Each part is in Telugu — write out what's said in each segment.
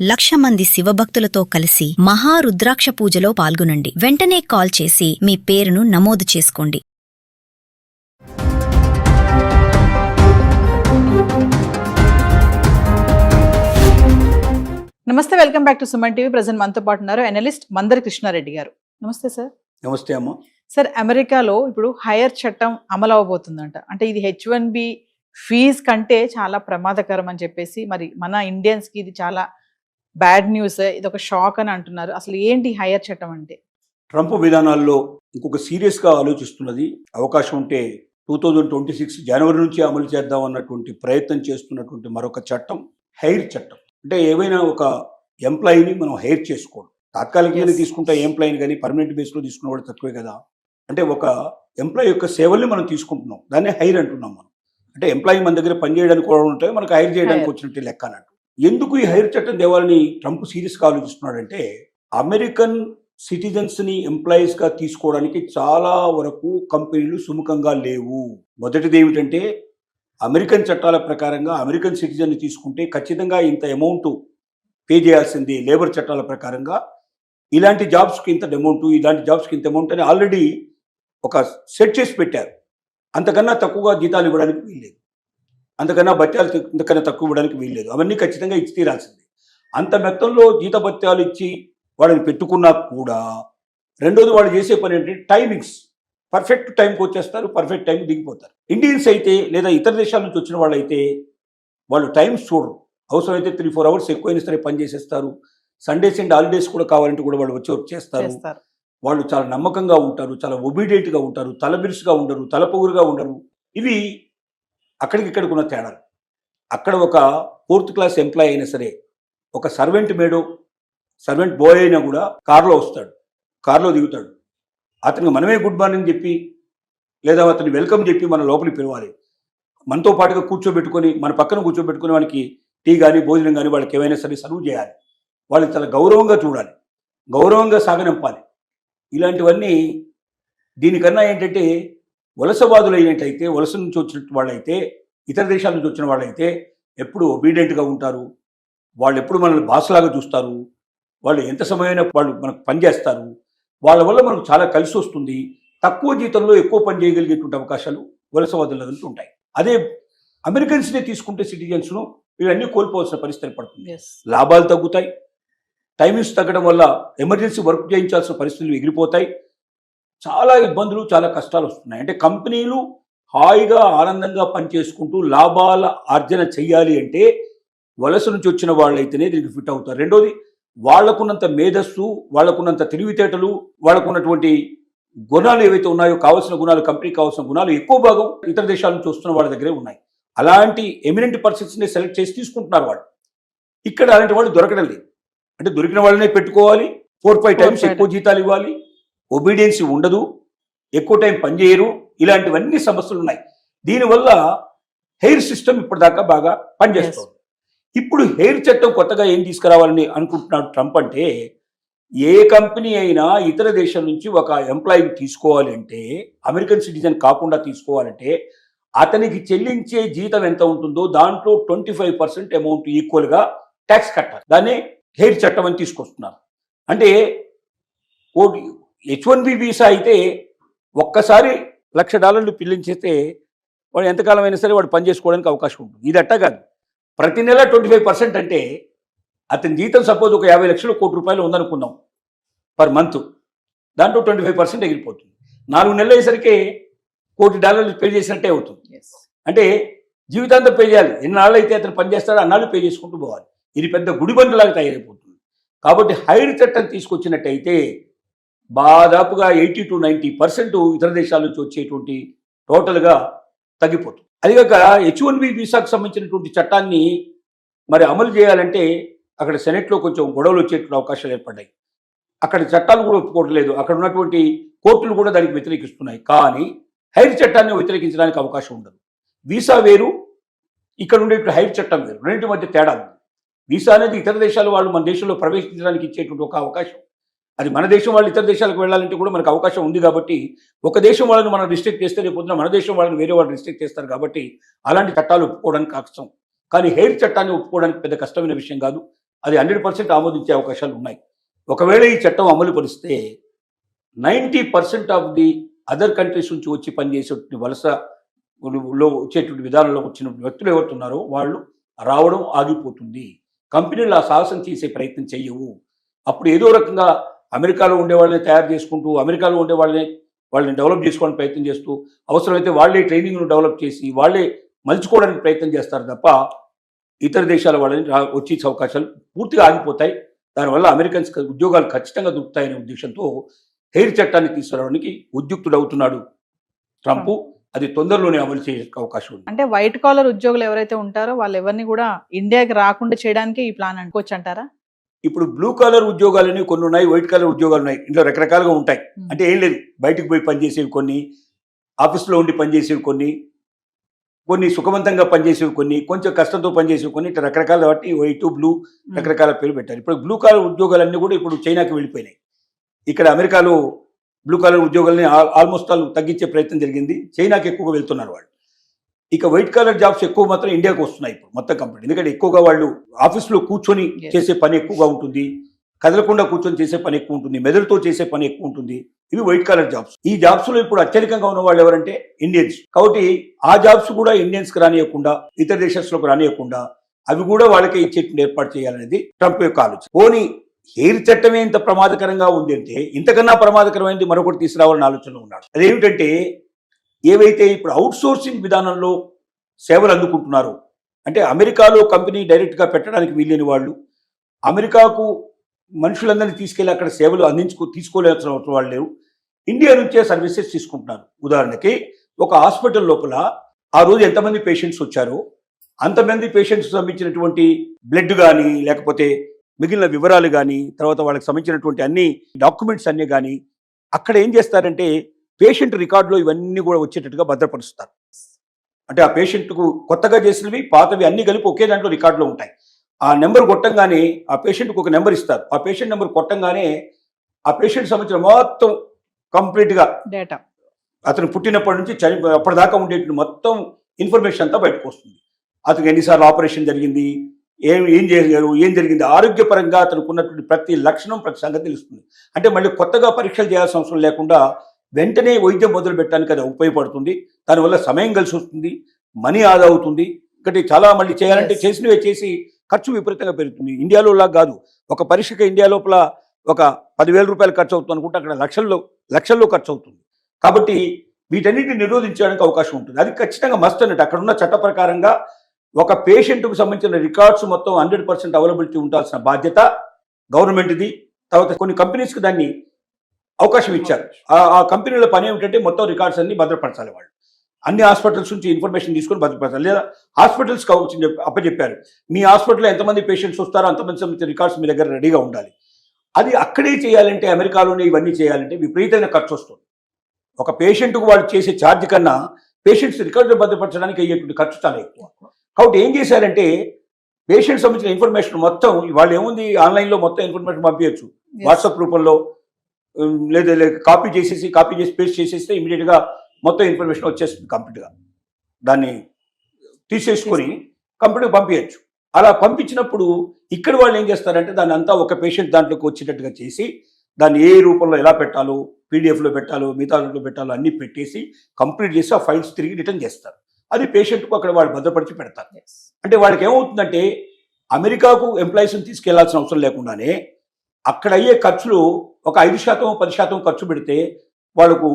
1,00,000 మంది శివభక్తులతో కలిసి మహారుద్రాక్ష పూజలో పాల్గొనండి. వెంటనే కాల్ చేసి మీ పేరును నమోదు చేసుకోండి. నమస్తే, welcome back to Suman TV. Present మనతో పాటు ఉన్నారు అనలిస్ట్ మందరి కృష్ణారెడ్డి గారు. నమస్తే సార్. నమస్తే అమ్మ. సార్, అమెరికాలో ఇప్పుడు హైర్ చట్టం అమలు అవబోతుందంట. అంటే ఇది H1B ఫీజ్ కంటే చాలా ప్రమాదకరం అని చెప్పేసి, మరి మన ఇండియన్స్కి ఇది చాలా బ్యాడ్ న్యూస్, ఇది ఒక షాక్ అని అంటున్నారు. అసలు ఏంటి హైర్ చట్టం అంటే? ట్రంప్ విధానాల్లో ఇంకొక సీరియస్గా ఆలోచిస్తున్నది. అవకాశం ఉంటే 2026 జనవరి నుంచి అమలు చేద్దాం అన్నటువంటి ప్రయత్నం చేస్తున్నటువంటి మరొక చట్టం హైర్ చట్టం. అంటే ఏవైనా ఒక ఎంప్లాయీని మనం హైర్ చేసుకోవడం, తాత్కాలికంగా తీసుకుంటే ఎంప్లాయీని కానీ పర్మనెంట్ బేస్లో తీసుకున్న వాడు తక్కువే కదా. అంటే ఒక ఎంప్లాయీ యొక్క సేవల్ని మనం తీసుకుంటున్నాం, దాన్ని హైర్ అంటున్నాం మనం. అంటే ఎంప్లాయీ మన దగ్గర పనిచేయడానికి కూడా ఉంటే మనకు హైర్ చేయడానికి వచ్చినట్టు లెక్క అన్నట్టు. ఎందుకు ఈ హైర్ చట్టం తేవాలని ట్రంప్ సీరియస్గా ఆలోచిస్తున్నాడంటే, అమెరికన్ సిటిజన్స్ని ఎంప్లాయీస్గా తీసుకోవడానికి చాలా వరకు కంపెనీలు సుముఖంగా లేవు. మొదటిది ఏమిటంటే, అమెరికన్ చట్టాల ప్రకారంగా అమెరికన్ సిటిజన్ని తీసుకుంటే ఖచ్చితంగా ఇంత అమౌంట్ పే చేయాల్సింది. లేబర్ చట్టాల ప్రకారంగా ఇలాంటి జాబ్స్కి ఇంత అమౌంట్, ఇలాంటి జాబ్స్కి ఇంత అమౌంట్ అని ఆల్రెడీ ఒక సెట్ చేసి పెట్టారు. అంతకన్నా తక్కువగా జీతాలు ఇవ్వడానికి వీల్లేదు, అంతకన్నా భత్యాలు ఇంతకన్నా తక్కువ ఇవ్వడానికి వీల్లేదు. అవన్నీ ఖచ్చితంగా ఇచ్చి తీరాల్సిందే. అంత మొత్తంలో జీత భత్యాలు ఇచ్చి వాళ్ళని పెట్టుకున్నా కూడా రెండోది వాళ్ళు చేసే పని ఏంటంటే టైమింగ్స్. పర్ఫెక్ట్ టైంకి వచ్చేస్తారు, పర్ఫెక్ట్ టైంకి దిగిపోతారు. ఇండియన్స్ అయితే లేదా ఇతర దేశాల నుంచి వచ్చిన వాళ్ళు అయితే వాళ్ళు టైమ్స్ చూడరు. అవసరమైతే 3-4 అవర్స్ ఎక్కువైనా సరే పని చేసేస్తారు. సండేస్ అండ్ హాలిడేస్ కూడా కావాలంటే కూడా వాళ్ళు వచ్చి చేస్తారు. వాళ్ళు చాలా నమ్మకంగా ఉంటారు, చాలా ఒబీడియంట్గా ఉంటారు, తలబిరుసుగా ఉండరు, తలపొగురుగా ఉండరు. ఇవి అక్కడికి ఉన్న తేడాలు. అక్కడ ఒక 4th క్లాస్ ఎంప్లాయీ అయినా సరే, ఒక సర్వెంట్ మేడో సర్వెంట్ బాయ్ అయినా కూడా కారులో వస్తాడు, కారులో దిగుతాడు. అతనికి మనమే గుడ్ మార్నింగ్ చెప్పి లేదా అతన్ని వెల్కమ్ చెప్పి మన లోపలికి పిలవాలి. మనతో పాటుగా కూర్చోబెట్టుకొని, మన పక్కన కూర్చోబెట్టుకుని వాళ్ళకి టీ కానీ భోజనం కానీ వాళ్ళకి ఏమైనా సరే సర్వ్ చేయాలి. వాళ్ళకి చాలా గౌరవంగా చూడాలి, గౌరవంగా సాగనంపాలి. ఇలాంటివన్నీ దీనికన్నా ఏంటంటే, వలసవాదులు అయినట్టయితే, వలస నుంచి వచ్చిన వాళ్ళైతే, ఇతర దేశాల నుంచి వచ్చిన వాళ్ళైతే ఎప్పుడు ఒబీడియంట్గా ఉంటారు. వాళ్ళు ఎప్పుడు మనల్ని బాసలాగా చూస్తారు. వాళ్ళు ఎంత సమయమైనా వాళ్ళు మనకు పనిచేస్తారు. వాళ్ళ వల్ల మనకు చాలా కలిసి వస్తుంది. తక్కువ జీతంలో ఎక్కువ పని చేయగలిగేటువంటి అవకాశాలు వలసవాదుల దగ్గర ఉంటాయి. అదే అమెరికన్స్నే తీసుకుంటే సిటిజన్స్ను ఇవన్నీ కోల్పోవాల్సిన పరిస్థితి పడుతుంది. లాభాలు తగ్గుతాయి, టైమింగ్స్ తగ్గడం వల్ల ఎమర్జెన్సీ వర్క్ చేయించాల్సిన పరిస్థితులు ఎగిరిపోతాయి. చాలా ఇబ్బందులు, చాలా కష్టాలు వస్తున్నాయి. అంటే కంపెనీలు హాయిగా ఆనందంగా పనిచేసుకుంటూ లాభాల ఆర్జన చెయ్యాలి అంటే వలస నుంచి వచ్చిన వాళ్ళైతేనే దీనికి ఫిట్ అవుతారు. రెండోది, వాళ్లకున్నంత మేధస్సు, వాళ్లకున్నంత తెలివితేటలు, వాళ్లకున్నటువంటి గుణాలు ఏవైతే ఉన్నాయో, కావాల్సిన గుణాలు, కంపెనీకి కావాల్సిన గుణాలు ఎక్కువ భాగం ఇతర దేశాల నుంచి వస్తున్న వాళ్ళ దగ్గరే ఉన్నాయి. అలాంటి ఎమినెంట్ పర్సన్స్ని సెలెక్ట్ చేసి తీసుకుంటున్నారు వాళ్ళు. ఇక్కడ అలాంటి వాళ్ళు దొరకడం లేదు. అంటే దొరికిన వాళ్ళనే పెట్టుకోవాలి, 4-5 టైమ్స్ ఎక్కువ జీతాలు ఇవ్వాలి, ఒబీడియన్సీ ఉండదు, ఎక్కువ టైం పనిచేయరు. ఇలాంటివన్నీ సమస్యలు ఉన్నాయి. దీనివల్ల హెయిర్ సిస్టమ్ ఇప్పటిదాకా బాగా పనిచేస్తుంది. ఇప్పుడు హెయిర్ చట్టం కొత్తగా ఏం తీసుకురావాలని అనుకుంటున్నాడు ట్రంప్ అంటే, ఏ కంపెనీ అయినా ఇతర దేశం నుంచి ఒక ఎంప్లాయీని తీసుకోవాలి అంటే, అమెరికన్ సిటిజన్ కాకుండా తీసుకోవాలంటే, అతనికి చెల్లించే జీతం ఎంత ఉంటుందో దాంట్లో 25% అమౌంట్ ఈక్వల్గా ట్యాక్స్ కట్టాలి. దాన్ని హెయిర్ చట్టం అని తీసుకొస్తున్నారు. అంటే H1B వీసా అయితే ఒక్కసారి $1,00,000 పిల్లించేస్తే వాడు ఎంతకాలం అయినా సరే వాడు పని చేసుకోవడానికి అవకాశం ఉంటుంది. ఇది అట్టా కాదు. ప్రతి నెల 25% అంటే అతని జీతం సపోజ్ ఒక 50 లక్షలు, ₹1,00,00,000 ఉందనుకుందాం పర్ మంత్. దాంట్లో 25% ఎగిరిపోతుంది. 4 నెలలు అయ్యేసరికి $1,00,00,000 పే చేసినట్టే అవుతుంది. అంటే జీవితాంతం పే చేయాలి. ఎన్నాళ్ళు అయితే అతను పని చేస్తాడో అన్నాళ్ళు పే చేసుకుంటూ పోవాలి. ఇది పెద్ద గుడిబండలాగా తయారైపోతుంది. కాబట్టి హైర్ చట్టం తీసుకొచ్చినట్టయితే దాదాపుగా 80-90% ఇతర దేశాల నుంచి వచ్చేటువంటి టోటల్గా తగ్గిపోతుంది. అదిగాక H1B వీసాకు సంబంధించినటువంటి చట్టాన్ని మరి అమలు చేయాలంటే అక్కడ సెనెట్లో కొంచెం గొడవలు వచ్చేటువంటి అవకాశాలు ఏర్పడ్డాయి. అక్కడ చట్టాలు కూడా ఒప్పుకోవట్లేదు. అక్కడ ఉన్నటువంటి కోర్టులు కూడా దానికి వ్యతిరేకిస్తున్నాయి. కానీ హైర్ చట్టాన్ని వ్యతిరేకించడానికి అవకాశం ఉండదు. వీసా వేరు, ఇక్కడ ఉండేటువంటి హైర్ చట్టం వేరు. రెండింటి మధ్య తేడా ఉంది. వీసా అనేది ఇతర దేశాల వాళ్ళు మన దేశంలో ప్రవేశించడానికి ఇచ్చేటువంటి ఒక అవకాశం. అది మన దేశం వాళ్ళు ఇతర దేశాలకు వెళ్ళాలంటే కూడా మనకు అవకాశం ఉంది. కాబట్టి ఒక దేశం వాళ్ళని మనం రిస్ట్రిక్ట్ చేస్తే రేపొద్దున మన దేశం వాళ్ళని వేరే వాళ్ళు రిస్ట్రిక్ట్ చేస్తారు. కాబట్టి అలాంటి చట్టాలు ఒప్పుకోవడానికి కష్టం. కానీ హెయిర్ చట్టాన్ని ఒప్పుకోవడానికి పెద్ద కష్టమైన విషయం కాదు. అది 100% ఆమోదించే అవకాశాలు ఉన్నాయి. ఒకవేళ ఈ చట్టం అమలు పరిస్తే 90% ఆఫ్ ది అదర్ కంట్రీస్ నుంచి వచ్చి పనిచేసేటువంటి వలసలో వచ్చేటువంటి విధానంలో వచ్చిన వ్యక్తులు ఎవరుతున్నారో వాళ్ళు రావడం ఆగిపోతుంది. కంపెనీలు ఆ సాహసం చేసే ప్రయత్నం చేయవు. అప్పుడు ఏదో రకంగా అమెరికాలో ఉండే వాళ్ళని తయారు చేసుకుంటూ, అమెరికాలో ఉండే వాళ్ళని డెవలప్ చేసుకోవడానికి ప్రయత్నం చేస్తూ, అవసరమైతే వాళ్ళే ట్రైనింగ్ను డెవలప్ చేసి వాళ్ళే మలుచుకోవడానికి ప్రయత్నం చేస్తారు తప్ప ఇతర దేశాల వాళ్ళని వచ్చే అవకాశాలు పూర్తిగా ఆగిపోతాయి. దానివల్ల అమెరికన్స్ ఉద్యోగాలు ఖచ్చితంగా దొరుకుతాయనే ఉద్దేశంతో హెయిర్ చట్టాన్ని తీసుకురావడానికి ఉద్యుక్తుడవుతున్నాడు ట్రంప్. అది తొందరలోనే అమలు చేసే అవకాశం ఉంది. అంటే వైట్ కాలర్ ఉద్యోగులు ఎవరైతే ఉంటారో వాళ్ళు ఎవరిని కూడా ఇండియాకి రాకుండా చేయడానికి ఈ ప్లాన్ అనుకోవచ్చు అంటారా? ఇప్పుడు బ్లూ కాలర్ ఉద్యోగాలని కొన్ని ఉన్నాయి, వైట్ కాలర్ ఉద్యోగాలు ఉన్నాయి. ఇంట్లో రకరకాలుగా ఉంటాయి. అంటే ఏం లేదు, బయటకు పోయి పనిచేసేవి కొన్ని, ఆఫీస్లో ఉండి పనిచేసేవి కొన్ని సుఖవంతంగా పనిచేసేవి కొన్ని, కొంచెం కష్టంతో పనిచేసేవి కొన్ని, ఇట్లా రకరకాల బట్టి వైట్ బ్లూ రకరకాల పేరు పెట్టారు. ఇప్పుడు బ్లూ కాలర్ ఉద్యోగాలన్నీ కూడా ఇప్పుడు చైనాకి వెళ్ళిపోయినాయి. ఇక్కడ అమెరికాలో బ్లూ కాలర్ ఉద్యోగాలని ఆల్మోస్ట్ ఆల్ తగ్గించే ప్రయత్నం జరిగింది. చైనాకి ఎక్కువగా వెళ్తున్నారు వాళ్ళు. ఇక వైట్ కాలర్ జాబ్స్ ఎక్కువ మాత్రం ఇండియాకి వస్తున్నాయి ఇప్పుడు మొత్తం కంపెనీ. ఎందుకంటే ఎక్కువగా వాళ్ళు ఆఫీస్లో కూర్చొని చేసే పని ఎక్కువగా ఉంటుంది, కదలకుండా కూర్చొని చేసే పని ఎక్కువ ఉంటుంది, మెదడుతో చేసే పని ఎక్కువ ఉంటుంది. ఇవి వైట్ కాలర్ జాబ్స్. ఈ జాబ్స్ లో ఇప్పుడు అత్యధికంగా ఉన్న వాళ్ళు ఎవరంటే ఇండియన్స్. కాబట్టి ఆ జాబ్స్ కూడా ఇండియన్స్ కి రానియకుండా, ఇతర దేశాలకు రానియకుండా అవి కూడా వాళ్ళకే ఇచ్చేటువంటి ఏర్పాటు చేయాలనేది ట్రంప్ యొక్క ఆలోచన. పోనీ హెయిర్ చట్టమే ఇంత ప్రమాదకరంగా ఉంది అంటే ఇంతకన్నా ప్రమాదకరమైనది మరొకటి తీసుకురావాలని ఆలోచనలో ఉన్నాడు. అదేమిటంటే ఏవైతే ఇప్పుడు అవుట్ సోర్సింగ్ విధానంలో సేవలు అందుకుంటున్నారో, అంటే అమెరికాలో కంపెనీ డైరెక్ట్గా పెట్టడానికి వీల్లేని వాళ్ళు అమెరికాకు మనుషులందరినీ తీసుకెళ్లి అక్కడ సేవలు తీసుకోలేసిన వాళ్ళు లేరు, ఇండియా నుంచే సర్వీసెస్ తీసుకుంటున్నారు. ఉదాహరణకి ఒక హాస్పిటల్ లోపల ఆ రోజు ఎంతమంది పేషెంట్స్ వచ్చారో అంతమంది పేషెంట్స్ సంబంధించినటువంటి బ్లడ్ కానీ, లేకపోతే మిగిలిన వివరాలు కానీ, తర్వాత వాళ్ళకి సంబంధించినటువంటి అన్ని డాక్యుమెంట్స్ అన్నీ కానీ అక్కడ ఏం చేస్తారంటే పేషెంట్ రికార్డులో ఇవన్నీ కూడా వచ్చేటట్టుగా భద్రపరుస్తారు. అంటే ఆ పేషెంట్కు కొత్తగా చేసినవి పాతవి అన్ని కలిపి ఒకే దాంట్లో రికార్డులో ఉంటాయి. ఆ నెంబర్ కొట్టంగానే ఆ పేషెంట్కి ఒక నెంబర్ ఇస్తారు. ఆ పేషెంట్ నెంబర్ కొట్టంగానే ఆ పేషెంట్ సంబంధించిన మొత్తం కంప్లీట్గా డేటా, అతను పుట్టినప్పటి నుంచి అప్పటిదాకా ఉండేటువంటి మొత్తం ఇన్ఫర్మేషన్ అంతా బయటకు వస్తుంది. అతనికి ఎన్నిసార్లు ఆపరేషన్ జరిగింది, ఏం చేశారు, ఏం జరిగింది, ఆరోగ్యపరంగా అతనికి ఉన్నటువంటి ప్రతి లక్షణం, ప్రతి సంగతి తెలుస్తుంది. అంటే మళ్ళీ కొత్తగా పరీక్షలు చేయాల్సిన అవసరం లేకుండా వెంటనే వైద్యం మొదలు పెట్టడానికి అది ఉపయోగపడుతుంది. దానివల్ల సమయం కలిసి వస్తుంది, మనీ ఆదా అవుతుంది. ఇంకటి చాలా మళ్ళీ చేయాలంటే చేసినవే చేసి ఖర్చు విపరీతంగా పెరుగుతుంది. ఇండియాలో లాగా కాదు, ఒక పరీక్షకి ఇండియా లోపల ఒక 10,000 రూపాయలు ఖర్చు అవుతుంది అనుకుంటే అక్కడ లక్షల్లో ఖర్చు అవుతుంది. కాబట్టి వీటన్నిటిని నిరోధించడానికి అవకాశం ఉంటుంది. అది ఖచ్చితంగా మస్ట్ అన్నట్టు. అక్కడ ఉన్న చట్ట ప్రకారంగా ఒక పేషెంట్కు సంబంధించిన రికార్డ్స్ మొత్తం 100% అవైలబిలిటీ ఉండాల్సిన బాధ్యత గవర్నమెంట్ది. తర్వాత కొన్ని కంపెనీస్కి దాన్ని అవకాశం ఇచ్చారు. ఆ కంపెనీల పని ఏమిటంటే మొత్తం రికార్డ్స్ అన్ని భద్రపరచాలి. వాళ్ళు అన్ని హాస్పిటల్స్ నుంచి ఇన్ఫర్మేషన్ తీసుకొని భద్రపరచాలి. లేదా హాస్పిటల్స్కి అప్పచెప్పారు, మీ హాస్పిటల్లో ఎంతమంది పేషెంట్స్ వస్తారో అంతమంది సంబంధించిన రికార్డ్స్ మీ దగ్గర రెడీగా ఉండాలి. అది అక్కడే చేయాలంటే, అమెరికాలోనే ఇవన్నీ చేయాలంటే విపరీతమైన ఖర్చు వస్తుంది. ఒక పేషెంట్కు వాళ్ళు చేసే ఛార్జ్ కన్నా పేషెంట్స్ రికార్డులు భద్రపరచడానికి అయ్యేటువంటి ఖర్చు చాలా ఎక్కువ. కాబట్టి ఏం చేశారంటే పేషెంట్ సంబంధించిన ఇన్ఫర్మేషన్ మొత్తం వాళ్ళు ఏముంది ఆన్లైన్లో మొత్తం ఇన్ఫర్మేషన్ పంపించచ్చు, వాట్సాప్ రూపంలో, లేదా కాపీ చేసి పేస్ట్ చేసేస్తే ఇమీడియట్గా మొత్తం ఇన్ఫర్మేషన్ వచ్చేస్తుంది కంప్లీట్గా. దాన్ని తీసేసుకొని కంప్యూటర్కి పంపించచ్చు. అలా పంపించినప్పుడు ఇక్కడ వాళ్ళు ఏం చేస్తారంటే దాన్ని అంతా ఒక పేషెంట్ దాంట్లోకి వచ్చేటట్టుగా చేసి దాన్ని ఏ రూపంలో ఎలా పెట్టాలో, పీడిఎఫ్లో పెట్టాలో, మిగతా దాంట్లో పెట్టాలో అన్నీ పెట్టేసి కంప్లీట్ చేసి ఆ ఫైల్స్ తిరిగి రిటర్న్ చేస్తారు. అది పేషెంట్కు అక్కడ వాళ్ళు భద్రపరిచి పెడతారు. అంటే వాళ్ళకి ఏమవుతుందంటే అమెరికాకు ఎంప్లాయీస్ని తీసుకెళ్లాల్సిన అవసరం లేకుండానే అక్కడ అయ్యే ఖర్చులు ఒక 5%, 10% ఖర్చు పెడితే వాళ్ళకు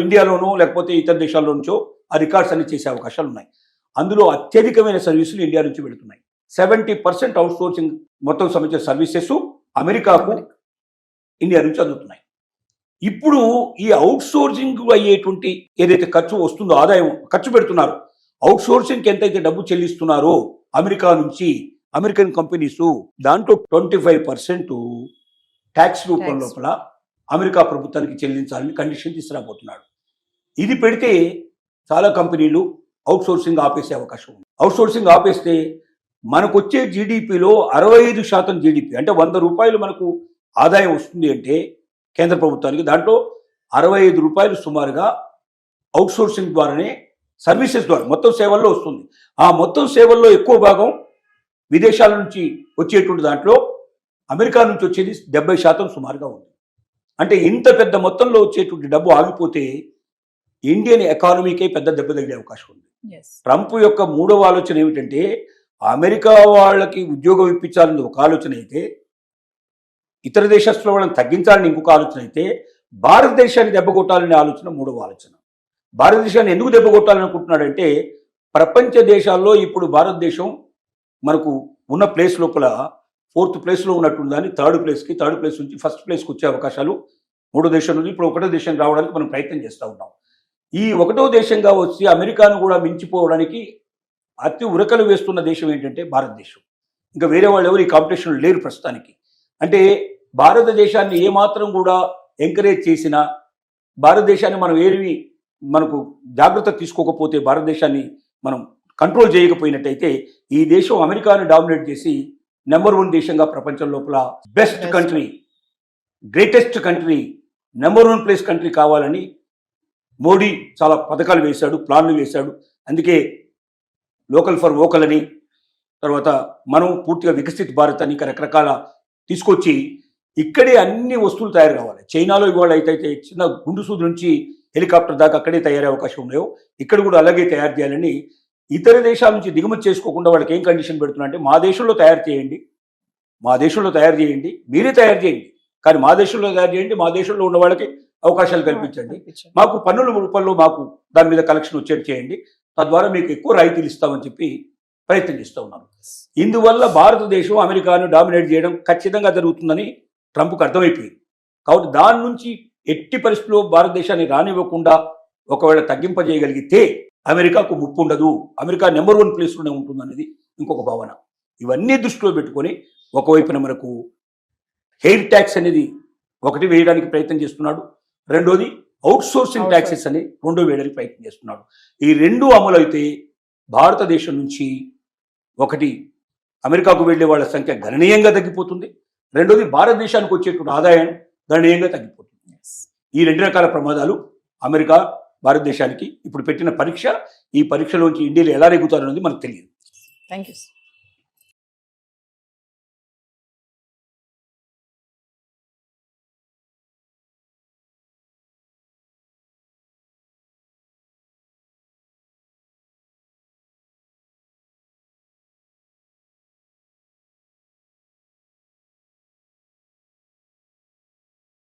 ఇండియాలోనో లేకపోతే ఇతర దేశాల నుంచో ఆ రికార్డ్స్ అన్ని చేసే అవకాశాలు ఉన్నాయి. అందులో అత్యధికమైన సర్వీసులు ఇండియా నుంచి పెడుతున్నాయి. 70% అవుట్ సోర్సింగ్ మొత్తం సంబంధించిన సర్వీసెస్ అమెరికాకు ఇండియా నుంచి అందుతున్నాయి. ఇప్పుడు ఈ అవుట్ సోర్సింగ్ అయ్యేటువంటి ఏదైతే ఖర్చు వస్తుందో, ఆదాయం ఖర్చు పెడుతున్నారో, అవుట్ సోర్సింగ్కి ఎంతైతే డబ్బు చెల్లిస్తున్నారో అమెరికా నుంచి అమెరికన్ కంపెనీస్, దాంట్లో 25% ట్యాక్స్ రూపం లోపల అమెరికా ప్రభుత్వానికి చెల్లించాలని కండిషన్ తీసుకురాబోతున్నాడు. ఇది పెడితే చాలా కంపెనీలు అవుట్ సోర్సింగ్ ఆపేసే అవకాశం ఉంది. అవుట్ సోర్సింగ్ ఆపేస్తే మనకు వచ్చే జీడిపిలో 65% జీడిపి, అంటే 100 రూపాయలు మనకు ఆదాయం వస్తుంది అంటే కేంద్ర ప్రభుత్వానికి, దాంట్లో 65 రూపాయలు సుమారుగా అవుట్ సోర్సింగ్ ద్వారానే, సర్వీసెస్ ద్వారా, మొత్తం సేవల్లో వస్తుంది. ఆ మొత్తం సేవల్లో ఎక్కువ భాగం విదేశాల నుంచి వచ్చేటువంటి దాంట్లో అమెరికా నుంచి వచ్చేది 70% సుమారుగా ఉంది. అంటే ఇంత పెద్ద మొత్తంలో వచ్చేటువంటి డబ్బు ఆగిపోతే ఇండియన్ ఎకానమీకే పెద్ద దెబ్బ తగిలే అవకాశం ఉంది. ట్రంప్ యొక్క మూడవ ఆలోచన ఏమిటంటే అమెరికా వాళ్ళకి ఉద్యోగం ఇప్పించాలని ఒక ఆలోచన అయితే, ఇతర దేశస్తుల వాళ్ళని తగ్గించాలని ఇంకొక ఆలోచన అయితే, భారతదేశాన్ని దెబ్బ కొట్టాలనే ఆలోచన మూడవ ఆలోచన. భారతదేశాన్ని ఎందుకు దెబ్బ కొట్టాలనుకుంటున్నాడంటే ప్రపంచ దేశాల్లో ఇప్పుడు భారతదేశం మనకు ఉన్న ప్లేస్ లోపల 4th ప్లేస్లో ఉన్నట్టు దాన్ని 3rd ప్లేస్ నుంచి 1st ప్లేస్కి వచ్చే అవకాశాలు మూడో దేశం నుంచి ఇప్పుడు 1వ దేశం రావడానికి మనం ప్రయత్నం చేస్తూ ఉన్నాం. ఈ 1వ దేశంగా వచ్చి అమెరికాను కూడా మించిపోవడానికి అతి ఉరకలు వేస్తున్న దేశం ఏంటంటే భారతదేశం. ఇంకా వేరే వాళ్ళు ఎవరు ఈ కాంపిటీషన్ లేరు ప్రస్తుతానికి. అంటే భారతదేశాన్ని ఏమాత్రం కూడా ఎంకరేజ్ చేసినా, భారతదేశాన్ని మనం ఏవి మనకు జాగ్రత్త తీసుకోకపోతే, భారతదేశాన్ని మనం కంట్రోల్ చేయకపోయినట్టయితే ఈ దేశం అమెరికాను డామినేట్ చేసి నెంబర్ 1 దేశంగా ప్రపంచం లోపల best country, greatest country, number 1 place country కావాలని మోడీ చాలా పథకాలు వేశాడు, ప్లాన్లు వేశాడు. అందుకే లోకల్ ఫర్ వోకల్ అని, తర్వాత మనం పూర్తిగా వికసిత్ భారత్ అని రకరకాల తీసుకొచ్చి ఇక్కడే అన్ని వస్తువులు తయారు కావాలి. చైనాలో ఇవాళ అయితే చిన్న గుండు సూది నుంచి హెలికాప్టర్ దాకా అక్కడే తయారయ్యే అవకాశం ఉన్నాయో ఇక్కడ కూడా అలాగే తయారు చేయాలని ఇతర దేశాల నుంచి దిగుమతి చేసుకోకుండా వాళ్ళకి ఏం కండిషన్ పెడుతున్నా అంటే మా దేశంలో తయారు చేయండి, మీరే తయారు చేయండి, కానీ మా దేశంలో తయారు చేయండి, మా దేశంలో ఉన్న వాళ్ళకి అవకాశాలు కల్పించండి, మాకు పన్నుల రూపంలో మాకు దాని మీద కలెక్షన్ వచ్చేది చేయండి, తద్వారా మీకు ఎక్కువ రాయితీలు ఇస్తామని చెప్పి ప్రయత్నం చేస్తూ ఉన్నారు. ఇందువల్ల భారతదేశం అమెరికాను డామినేట్ చేయడం ఖచ్చితంగా జరుగుతుందని ట్రంప్కు అర్థమైపోయింది. కాబట్టి దాని నుంచి ఎట్టి పరిస్థితుల్లో భారతదేశాన్ని రానివ్వకుండా ఒకవేళ తగ్గింపజేయగలిగితే అమెరికాకు ముప్పు ఉండదు, అమెరికా నెంబర్ 1 ప్లేస్లోనే ఉంటుందనేది ఇంకొక భావన. ఇవన్నీ దృష్టిలో పెట్టుకొని ఒకవైపున మనకు హెయిర్ ట్యాక్స్ అనేది ఒకటి వేయడానికి ప్రయత్నం చేస్తున్నాడు, రెండోది అవుట్ సోర్సింగ్ ట్యాక్సెస్ అని 2 వేయడానికి ప్రయత్నం చేస్తున్నాడు. ఈ 2 అమలు అయితే భారతదేశం నుంచి ఒకటి అమెరికాకు వెళ్లే వాళ్ళ సంఖ్య గణనీయంగా తగ్గిపోతుంది, రెండోది భారతదేశానికి వచ్చేటువంటి ఆదాయం గణనీయంగా తగ్గిపోతుంది. ఈ 2 రకాల ప్రమాదాలు అమెరికా భారతదేశానికి ఇప్పుడు పెట్టిన పరీక్ష. ఈ పరీక్షలోంచి ఇండియాలో ఎలా నెగ్గుతారనేది మనకు తెలియదు. Thank you.